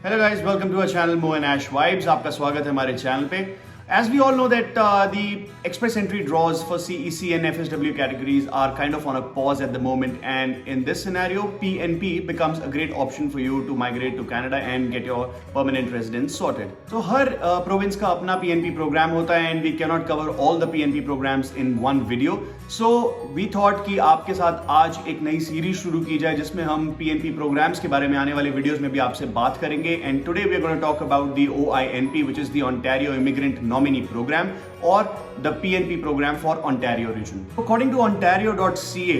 Hello guys, welcome to our channel Mo and Ash vibes. आपका स्वागत है हमारे चैनल पे। As we all know that the express entry draws for CEC and FSW categories are kind of on a pause at the moment, and in this scenario, PNP becomes a great option for you to migrate to Canada and get your permanent residence sorted. So her province का अपना PNP program होता है, and we cannot cover all the PNP programs in one video. So we thought कि आपके साथ आज एक नई सीरीज शुरू की जाए जिसमें हम PNP programs के बारे में आने वाले वीडियोस में भी आपसे बात करेंगे. And today we are going to talk about the OINP, which is the Ontario Immigrant Nominee Program, or the PNP program for Ontario region. According to Ontario.ca,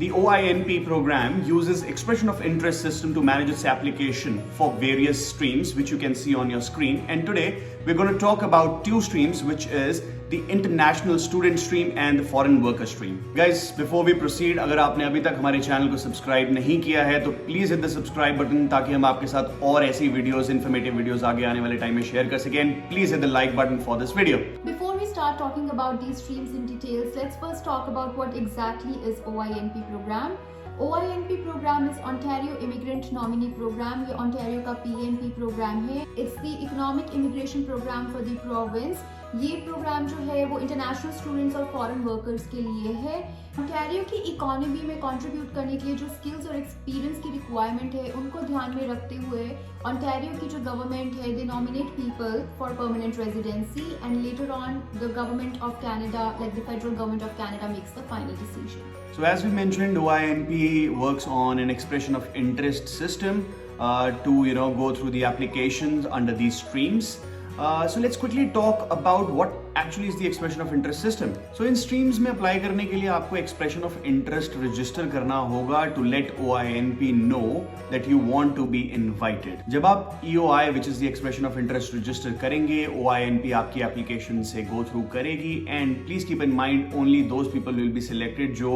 the OINP program uses expression of interest system to manage its application for various streams, which you can see on your screen. And today we're going to talk about two streams, which is the international student stream and the foreign worker stream. Guys, before we proceed, अगर आपने अभी तक हमारे channel को subscribe नहीं किया है तो please hit the subscribe button, ताकि हम आपके साथ और ऐसी वीडियोस, इन्फॉर्मेटिव वीडियोस आगे आने वाले टाइम में शेयर कर सकें. And please hit the like button for this video. Before we start talking about these streams in details, let's first talk about what exactly is OINP program. OINP program is Ontario Immigrant Nominee Program. ये Ontario का PNP program है. It's the Economic Immigration Program for the province. ये programme जो है वो international students और foreign workers के लिए है. ओंटारियो की इकोनॉमी में कंट्रीब्यूट करने के लिए जो स्किल्स और एक्सपीरियंस की रिक्वायरमेंट है उनको ध्यान में रखते हुए ओंटारियो की जो गवर्नमेंट है they nominate people for permanent residency, and later on the government of Canada, like the federal government of Canada, makes the final decision. So as we mentioned, OINP works on an expression of interest system to go through the applications under these streams. So let's quickly talk about what actually is the expression of interest system. So in streams में apply करने के लिए आपको expression of interest register करना होगा to let OINP know that you want to be invited. जब आप EOI, which is the expression of interest, register करेंगे, OINP आपकी एप्लीकेशन से go through करेगी, and please keep in mind only those people will be selected जो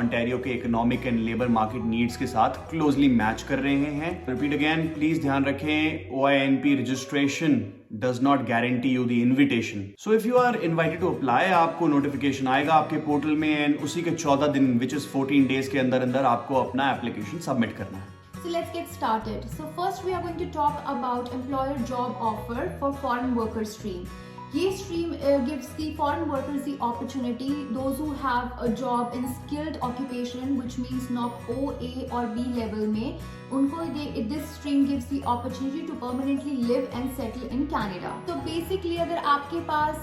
Ontario के economic and labor market needs के साथ closely match कर रहे हैं. Repeat again, please ध्यान रखें, OINP registration does not guarantee you the invitation. So if you are invited to apply, आपको नोटिफिकेशन आएगा आपके पोर्टल में, एंड उसी के 14 दिन which is 14 days के अंदर अंदर आपको अपना एप्लीकेशन सबमिट करना है. So let's get started. So first we are going to talk about employer job offer for foreign worker stream. ये stream gives the foreign workers the opportunity, those who have a job in skilled occupation, which means not O, A or B level में, उनको this stream gives the opportunity to permanently live and settle in Canada. So basically अगर आपके पास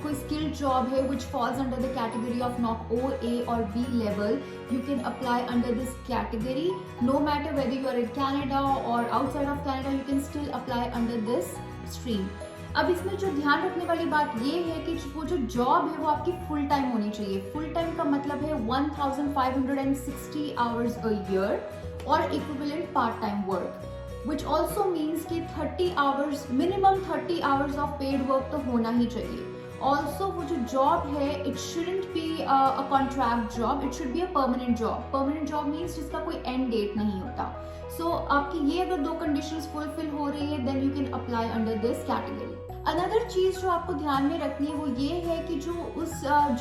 कोई skilled job है which falls under the category of not O, A or B level, you can apply under this category. No matter whether you are in Canada or outside of Canada, you can still apply under this stream. अब इसमें जो ध्यान रखने वाली बात ये है कि वो जो जॉब है वो आपकी फुल टाइम होनी चाहिए. फुल टाइम का मतलब है 1560 hours a year और equivalent part time work, which also means कि 30 hours, minimum 30 hours of paid work तो होना ही चाहिए. Also वो जो जॉब है it shouldn't be a contract job, it should be a permanent job. Permanent job means जिसका कोई end date नहीं होता. So आपकी ये अगर दो conditions fulfill हो रही है then you can apply under this category. Another चीज जो आपको ध्यान में रखनी है वो ये है कि जो उस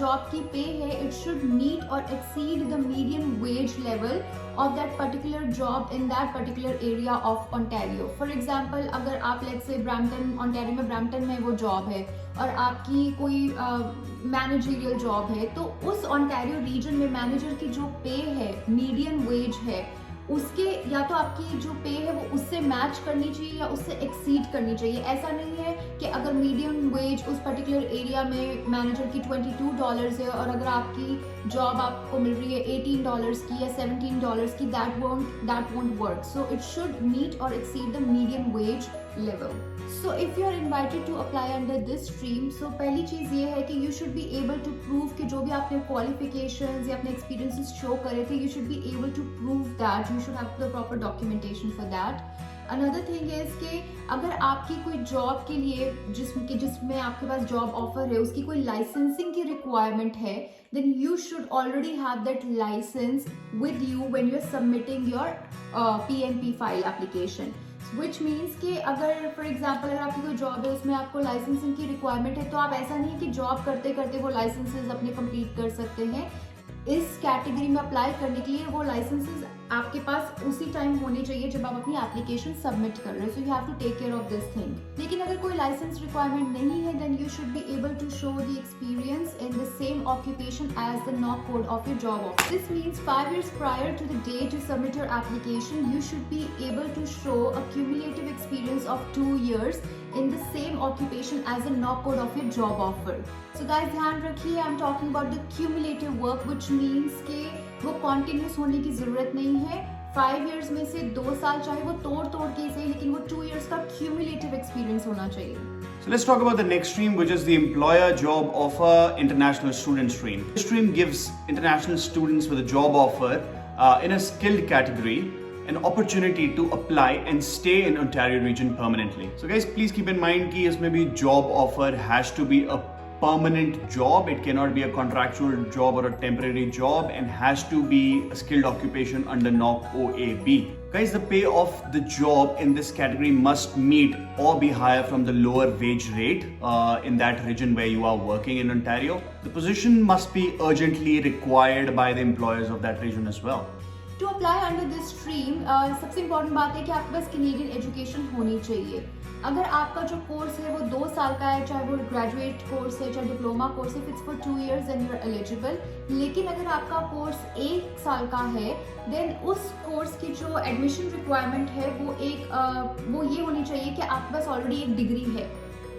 जॉब की पे है इट शुड मीट और exceed the medium wage level of that particular job in that particular area of Ontario. For example अगर आप लेट्स से ब्रैम्पटन, ओंटारियो में ब्रैम्पटन में वो जॉब है और आपकी कोई मैनेजरियल जॉब है, तो उस ओंटारियो रीजन में मैनेजर की जो पे है, मीडियम वेज है, उसके या तो आपकी जो पे है वो उससे मैच करनी चाहिए या उससे एक्सीड करनी चाहिए. ऐसा नहीं है कि अगर मीडियम वेज उस पर्टिकुलर एरिया में मैनेजर की $22 है और अगर आपकी जॉब आपको मिल रही है $18 की या $17 की, that won't work. So it should meet or exceed the medium wage level. So if you are invited to apply under this stream, so पहली चीज ये है कि you should be able to prove कि जो भी आपने qualifications या अपने experiences show करे थे, you should be able to prove that. You should have the proper documentation for that. Another thing is कि अगर आपकी कोई जॉब के लिए जिसमें आपके पास जॉब ऑफर है उसकी कोई लाइसेंसिंग की रिक्वायरमेंट है, then you should already have that license with you when you are submitting your PNP file application. Which means कि अगर फॉर एग्जाम्पल अगर आपकी कोई जॉब है उसमें आपको लाइसेंसिंग की रिक्वायरमेंट है, तो आप ऐसा नहीं है कि जॉब करते करते वो लाइसेंसेज अपने कंप्लीट कर सकते हैं. इस कैटेगरी में अप्लाई करने के लिए वो लाइसेंसेज आपके पास उसी टाइम होनी चाहिए जब आप अपनी एप्लीकेशन सबमिट कर रहे हो. So you have to take care of this thing. लेकिन अगर कोई लाइसेंस रिक्वायरमेंट नहीं है then you should be able to show the experience in the same occupation as the NOC code of your job offer. This means 5 years prior to the date you submit your application, you should be able to show a cumulative experience of 2 years in the same occupation as the NOC code of your job offer. So guys, ध्यान रखिए, I'm talking about the cumulative work, which means कि वो continuous होने की जरूरत नहीं है. 5 years में से 2 साल चाहे वो तोड़ के सही, लेकिन वो 2 years का cumulative experience होना चाहिए. So let's talk about the next stream, which is the employer job offer international student stream. This stream gives international students with a job offer in a skilled category an opportunity to apply and stay in Ontario region permanently. So guys, please keep in mind कि इसमें भी job offer has to be a permanent job. It cannot be a contractual job or a temporary job, and has to be a skilled occupation under NOC OAB. Guys, the pay of the job in this category must meet or be higher from the lower wage rate in that region where you are working in Ontario. The position must be urgently required by the employers of that region as well. To apply under this stream, सबसे important बात है कि आपके पास Canadian education होनी चाहिए. अगर आपका जो कोर्स है वो 2 साल का है, चाहे वो ग्रेजुएट कोर्स है चाहे डिप्लोमा कोर्स है, if it's for 2 years then you are eligible. लेकिन अगर आपका कोर्स 1 साल का है देन उस कोर्स की जो एडमिशन रिक्वायरमेंट है वो ये होनी चाहिए कि आपके पास ऑलरेडी एक डिग्री है.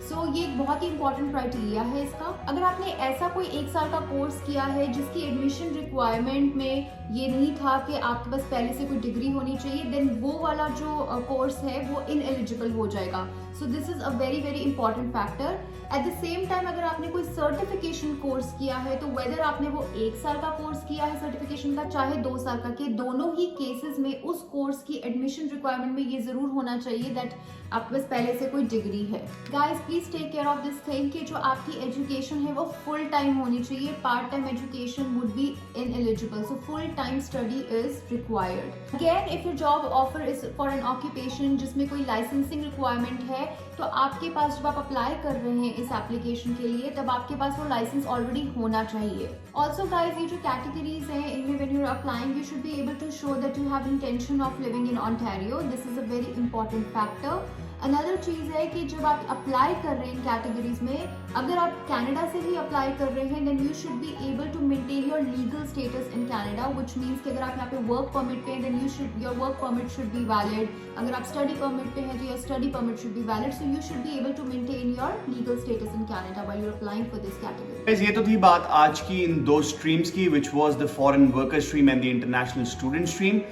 सो ये एक बहुत ही इंपॉर्टेंट क्राइटेरिया है इसका. अगर आपने ऐसा कोई 1 साल का कोर्स किया है जिसकी एडमिशन रिक्वायरमेंट में ये नहीं था कि आपके पास पहले से कोई डिग्री होनी चाहिए, देन वो वाला जो कोर्स है वो इनएलिजिबल हो जाएगा. So this is a very very important factor. At the same time अगर आपने कोई सर्टिफिकेशन कोर्स किया है तो वेदर आपने वो 1 साल का कोर्स किया है सर्टिफिकेशन का चाहे 2 साल का, के दोनों ही केसेस में उस कोर्स की एडमिशन रिक्वायरमेंट में ये जरूर होना चाहिए दैट आपके पास पहले से कोई डिग्री है. Guys, please take care of this thing कि जो आपकी एजुकेशन है वो फुल टाइम होनी चाहिए. Part time education would be ineligible. So full time study is required. Again, if your job offer is for an occupation जिसमें कोई licensing requirement है तो आपके पास जब आप अप्लाई कर रहे हैं इस एप्लीकेशन के लिए तब आपके पास वो लाइसेंस ऑलरेडी होना चाहिए. ऑल्सो गाइज, ये जो कैटेगरीज हैं इनमें when you are applying you should be able to show that you have intention of living in Ontario. This is a very important factor. Another चीज़ है कि जब आप अप्लाई कर रहे हैं कैटेगरीज में, अगर आप कनाडा से ही अप्लाई कर रहे हैं then you should be able to maintain your legal status in Canada, which means कि अगर आप यहाँ पे वर्क परमिट पे हैं then your work permit should be valid. अगर आप स्टडी परमिट पे हैं तो your study permit should be valid. So you should be able to maintain your legal status in Canada while you are applying for this category. ये तो थी बात आज की इन 2 स्ट्रीम्स की, which was the foreign worker stream and the international student stream.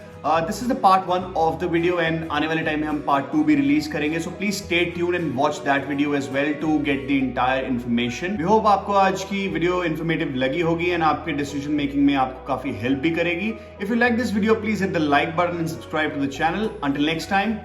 This is the part 1 of the video, and आने वाले time में हम part 2 भी रिलीज करेंगे. So please stay tuned and watch that video as well to get the entire information. We hope आपको आज की video informative लगी होगी and आपके डिसीजन मेकिंग में आपको काफी हेल्प भी करेगी. If you like this video, please hit the like button and subscribe to the channel. Until next time.